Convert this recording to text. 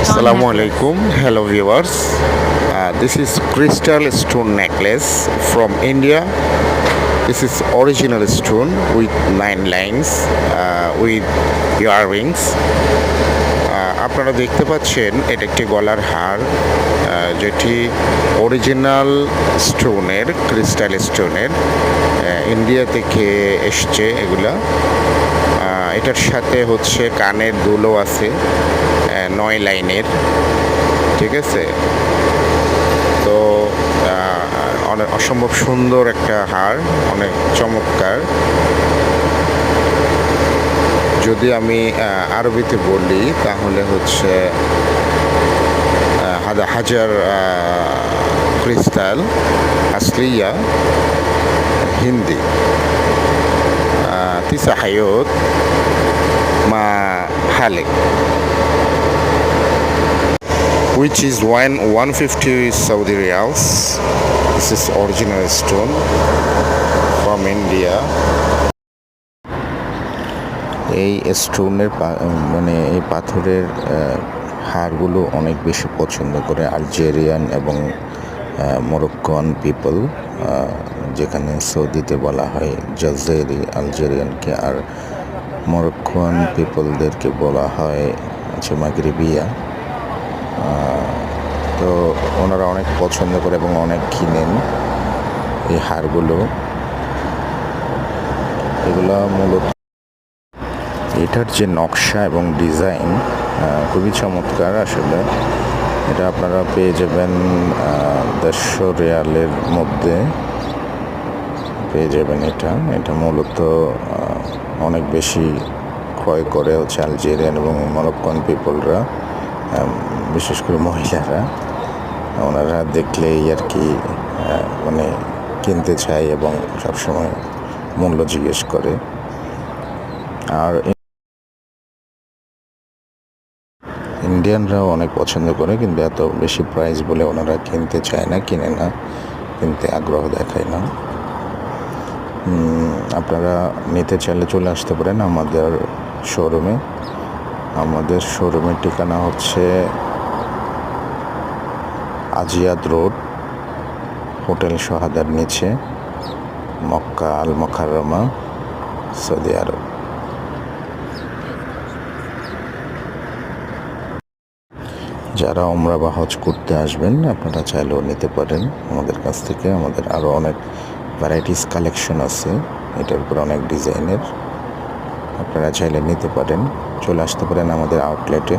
Assalamu alaikum. Hello viewers. This is crystal stone necklace from India. This is original stone with 9 lines with earrings. আপনারা দেখতে পাচ্ছেন এটা একটি গলার হার যেটি অরিজিনাল স্টোনের ক্রিস্টাল স্টোনের ইন্ডিয়া থেকে এসছে এগুলা। এটার সাথে হচ্ছে কানের দুলও আছে 9 লাইনের, ঠিক আছে। তো অনেক অসম্ভব সুন্দর একটা হার, অনেক চমৎকার। যদি আমি আরবিতে বলি তাহলে হচ্ছে হাজার ক্রিস্টাল আসলিয়া, হিন্দি তিসা হায়ত মা হালে, which is 150 Saudi riyals. This is original stone from India. এই স্টোনের মানে এই পাথরের হারগুলো অনেক বেশি পছন্দ করে আলজেরিয়ান এবং মরক্কোয়ান পিপল, যেখানে সৌদিতে বলা হয় জাজেরি আলজেরিয়ানকে, আর মরক্কোয়ান পিপলদেরকে বলা হয় মাগরিবিয়া। তো ওনারা অনেক পছন্দ করে এবং অনেক কিনেন এই হারগুলো। এগুলো মূলত এটার যে নকশা এবং ডিজাইন খুবই চমৎকার। আসলে এটা আপনারা পেয়ে যাবেন 150 রিয়ালের মধ্যে পেয়ে যাবেন। এটা মূলত অনেক বেশি ক্রয় করে হচ্ছে আলজেরিয়ান এবং মরক্কোয়ান পিপলরা, বিশেষ করে মহিলারা। ওনারা দেখলেই আর কি মানে কিনতে চায় এবং সবসময় মূল্য জিজ্ঞেস করে। আর ইন্ডিয়ানরাও অনেক পছন্দ করে, কিন্তু এত বেশি প্রাইস বলে ওনারা কিনতে চায় না, কিনে না, কিনতে আগ্রহ দেখায় না। আপনারা নিতে চাইলে চলে আসতে পারেন আমাদের শোরুমে। আমাদের শোরুমের ঠিকানা হচ্ছে আজিয়াদ রোড, হোটেল সোহাদার নিচে, মক্কা আল মোকাররমা, সৌদি আরব। যারা উমরা বা হজ করতে আসবেন আপনারা চাইলেও নিতে পারেন আমাদের কাছ থেকে। আমাদের আরও অনেক ভ্যারাইটিস কালেকশন আছে, এটার উপর অনেক ডিজাইনের। আপনারা চাইলে নিতে পারেন, চলে আসতে পারেন আমাদের আউটলেটে।